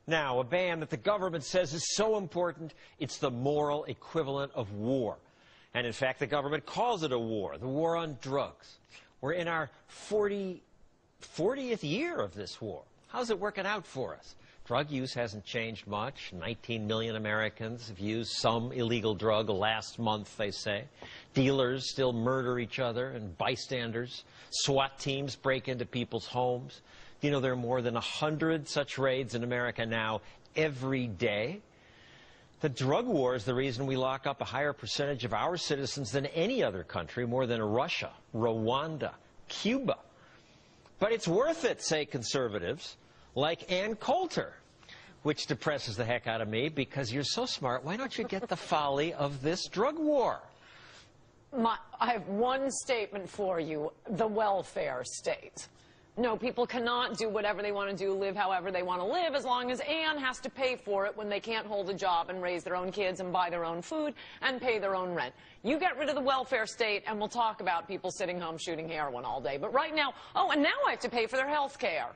Now, a ban that the government says is so important, it's the moral equivalent of war. And in fact, the government calls it a war, the war on drugs. We're in our 40th year of this war. How's it working out for us? Drug use hasn't changed much. 19 million Americans have used some illegal drug last month, they say. Dealers still murder each other and bystanders. SWAT teams break into people's homes. You know, there are more than 100 such raids in America now every day. The drug war is the reason we lock up a higher percentage of our citizens than any other country, more than Russia, Rwanda, Cuba. But it's worth it, say conservatives, like Ann Coulter, which depresses the heck out of me because you're so smart. Why don't you get the folly of this drug war? I have one statement for you, the welfare state. No, people cannot do whatever they want to do, live however they want to live, as long as Ann has to pay for it when they can't hold a job and raise their own kids and buy their own food and pay their own rent. You get rid of the welfare state and we'll talk about people sitting home shooting heroin all day. But right now, oh, and now I have to pay for their health care.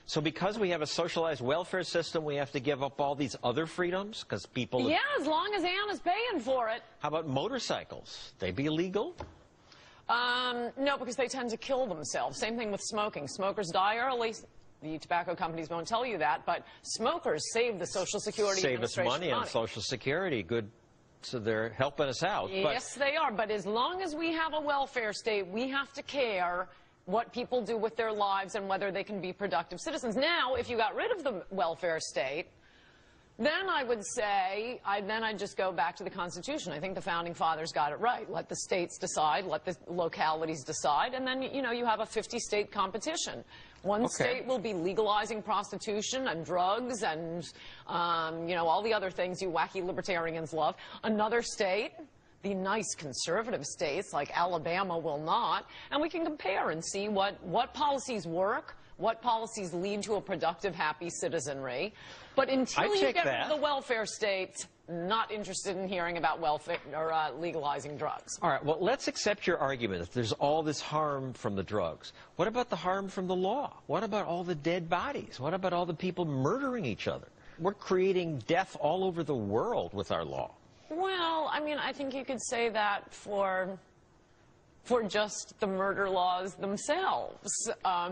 So because we have a socialized welfare system, we have to give up all these other freedoms? Because people... Yeah, as long as Ann is paying for it. How about motorcycles? They be illegal? No, because they tend to kill themselves. Same thing with smoking. Smokers die early. The tobacco companies won't tell you that, but smokers save the Social Security Administration money. Save us money on Social Security. Good. So they're helping us out. Yes, they are. But as long as we have a welfare state, we have to care what people do with their lives and whether they can be productive citizens. Now, if you got rid of the welfare state, then I would say, I'd just go back to the Constitution. I think the Founding Fathers got it right. Let the states decide, let the localities decide, and then, you know, you have a 50-state competition. One state will be legalizing prostitution and drugs and, you know, all the other things you wacky libertarians love. Another state, the nice conservative states like Alabama, will not. And we can compare and see what policies work, what policies lead to a productive, happy citizenry. But until you get rid of the welfare state, not interested in hearing about welfare or legalizing drugs. All right, well, let's accept your argument that there's all this harm from the drugs. What about the harm from the law? What about all the dead bodies? What about all the people murdering each other? We're creating death all over the world with our law. Well, I mean, I think you could say that for just the murder laws themselves.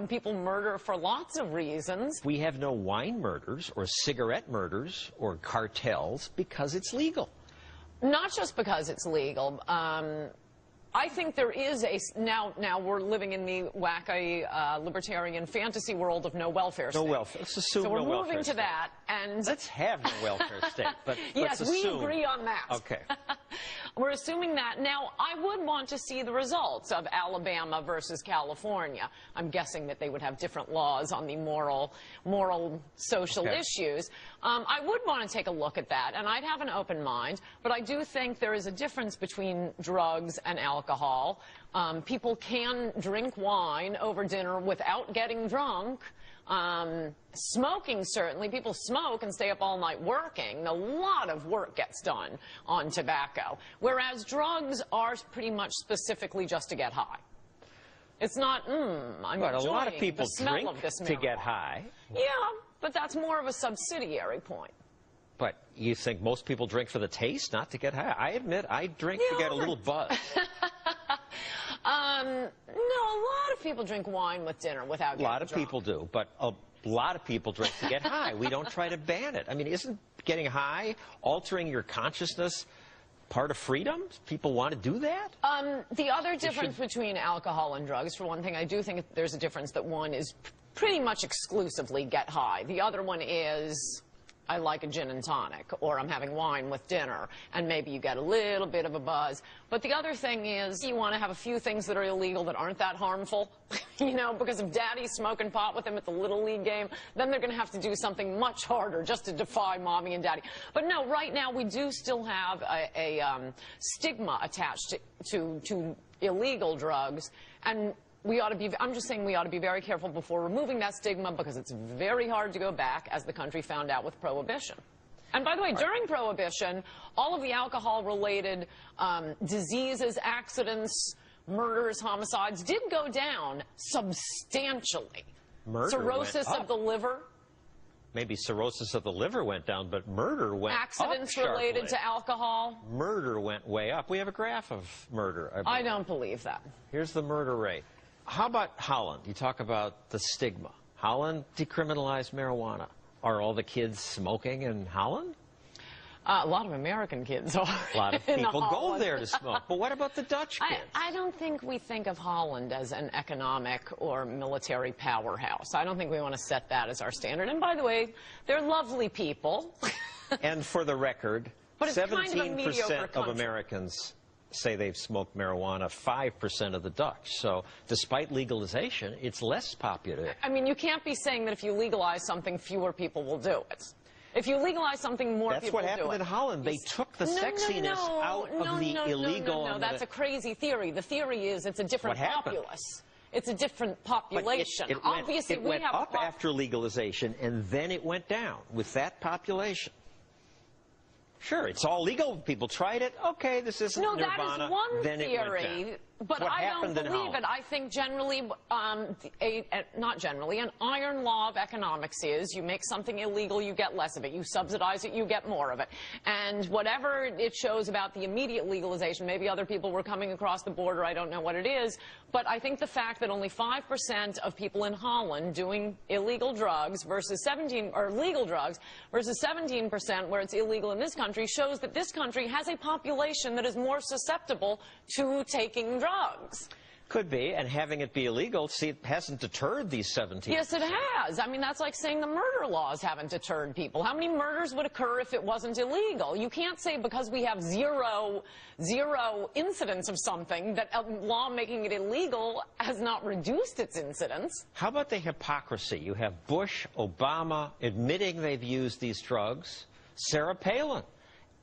People murder for lots of reasons. We have no wine murders or cigarette murders or cartels because it's legal. Not just because it's legal. I think there is a... Now we're living in the wacky libertarian fantasy world of no welfare state. No welfare. Let's assume no welfare state. So we're moving to that, and... Let's have no welfare state, but yes, let's assume. we agree on that. Okay. We're assuming that. Now, I would want to see the results of Alabama versus California. I'm guessing that they would have different laws on the moral, social issues. I would want to take a look at that, and I'd have an open mind, but I do think there is a difference between drugs and alcohol. People can drink wine over dinner without getting drunk. Smoking, certainly. People smoke and stay up all night working. A lot of work gets done on tobacco, whereas drugs are pretty much specifically just to get high. It's not, I'm enjoying a lot of people the smell drink of this to get high. Yeah, but that's more of a subsidiary point. But you think most people drink for the taste, not to get high? I admit, I drink to get a little buzz. No, a lot of people drink wine with dinner without getting drunk. A lot of people do, but a lot of people drink to get high. We don't try to ban it. I mean, isn't getting high, altering your consciousness, part of freedom? People want to do that? The other difference between alcohol and drugs, for one thing, I do think there's a difference that one is pretty much exclusively get high. The other one is... I like a gin and tonic, or I'm having wine with dinner, and maybe you get a little bit of a buzz. But the other thing is you want to have a few things that are illegal that aren't that harmful, you know, because if Daddy's smoking pot with them at the Little League game, then they're going to have to do something much harder just to defy Mommy and Daddy. But no, right now we do still have a stigma attached to illegal drugs, and we ought to be, I'm just saying we ought to be very careful before removing that stigma because it's very hard to go back, as the country found out with Prohibition. And by the way, during Prohibition, all of the alcohol-related diseases, accidents, murders, homicides did go down substantially. Murder Cirrhosis went up. of the liver. Maybe cirrhosis of the liver went down, but murder went Accidents up related sharply. to alcohol? Murder went way up. We have a graph of murder. I don't believe that. Here's the murder rate. How about Holland? You talk about the stigma. Holland decriminalized marijuana. Are all the kids smoking in Holland? A lot of American kids are. A lot of people go there to smoke. But what about the Dutch kids? I don't think we think of Holland as an economic or military powerhouse. I don't think we want to set that as our standard. And by the way, they're lovely people. And for the record, 17% of Americans say they've smoked marijuana, 5% of the Dutch. So despite legalization, it's less popular. I mean, you can't be saying that if you legalize something, fewer people will do it. If you legalize something, more people will do it. That's what happened in Holland. They took the sexiness out of the illegal. No, that's a crazy theory. The theory is it's a different populace. It's a different population. Obviously, it went up after legalization, and then it went down with that population. Sure, it's all legal. People tried it. Okay, this isn't Nirvana. No, that is one then theory, but I don't believe it. I think generally, not generally, an iron law of economics is you make something illegal, you get less of it. You subsidize it, you get more of it. And whatever it shows about the immediate legalization, maybe other people were coming across the border, I don't know what it is, but I think the fact that only 5% of people in Holland doing illegal drugs versus legal drugs versus 17% where it's illegal in this country shows that this country has a population that is more susceptible to taking drugs. Could be, and having it be illegal, see, it hasn't deterred these 17%. Yes, it has. I mean, that's like saying the murder laws haven't deterred people. How many murders would occur if it wasn't illegal? You can't say because we have zero incidents of something that a law making it illegal has not reduced its incidence. How about the hypocrisy? You have Bush, Obama admitting they've used these drugs, Sarah Palin,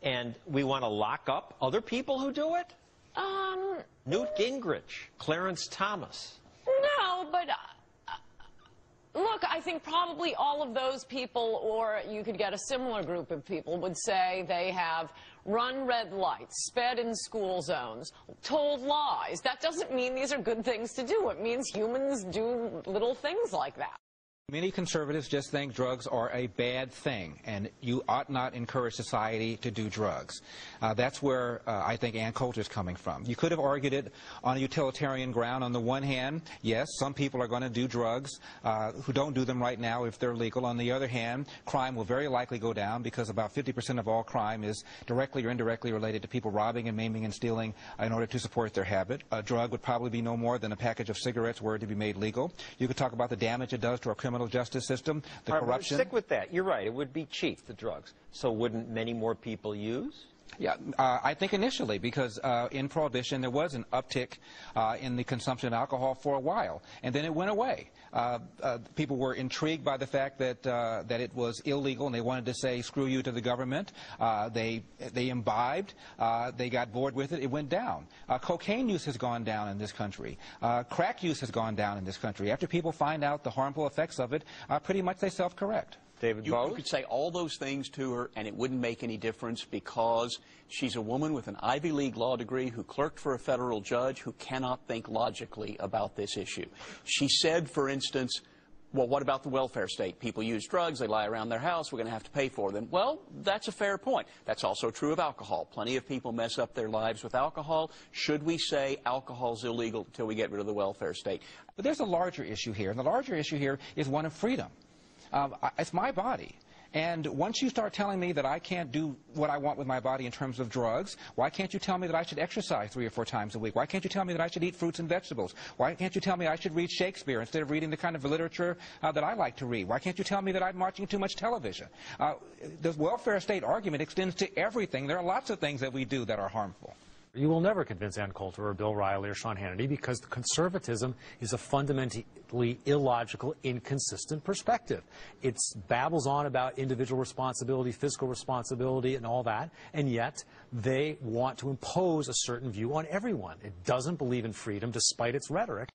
and we want to lock up other people who do it? Newt Gingrich, Clarence Thomas. No, but look, I think probably all of those people, or you could get a similar group of people, would say they have run red lights, sped in school zones, told lies. That doesn't mean these are good things to do. It means humans do little things like that. Many conservatives just think drugs are a bad thing, and you ought not encourage society to do drugs. That's where I think Ann Coulter is coming from. You could have argued it on a utilitarian ground. On the one hand, yes, some people are going to do drugs who don't do them right now if they're legal. On the other hand, crime will very likely go down because about 50% of all crime is directly or indirectly related to people robbing and maiming and stealing in order to support their habit. A drug would probably be no more than a package of cigarettes were it to be made legal. You could talk about the damage it does to our criminal justice system, the corruption. Stick with that. You're right. It would be cheap, the drugs. So wouldn't many more people use? Yeah, I think initially, because in Prohibition there was an uptick in the consumption of alcohol for a while, and then it went away. People were intrigued by the fact that it was illegal, and they wanted to say screw you to the government. They imbibed. They got bored with it. It went down. Cocaine use has gone down in this country. Crack use has gone down in this country. After people find out the harmful effects of it, pretty much they self-correct. David You could say all those things to her, and it wouldn't make any difference because she's a woman with an Ivy League law degree who clerked for a federal judge who cannot think logically about this issue. She said, for instance, well, what about the welfare state? People use drugs, they lie around their house, we're going to have to pay for them. Well, that's a fair point. That's also true of alcohol. Plenty of people mess up their lives with alcohol. Should we say alcohol's illegal until we get rid of the welfare state? But there's a larger issue here, and the larger issue here is one of freedom. It's my body. And once you start telling me that I can't do what I want with my body in terms of drugs, why can't you tell me that I should exercise 3 or 4 times a week? Why can't you tell me that I should eat fruits and vegetables? Why can't you tell me I should read Shakespeare instead of reading the kind of literature that I like to read? Why can't you tell me that I'm watching too much television? The welfare state argument extends to everything. There are lots of things that we do that are harmful. You will never convince Ann Coulter or Bill Riley or Sean Hannity because the conservatism is a fundamentally illogical, inconsistent perspective. It babbles on about individual responsibility, fiscal responsibility, and all that, and yet they want to impose a certain view on everyone. It doesn't believe in freedom despite its rhetoric.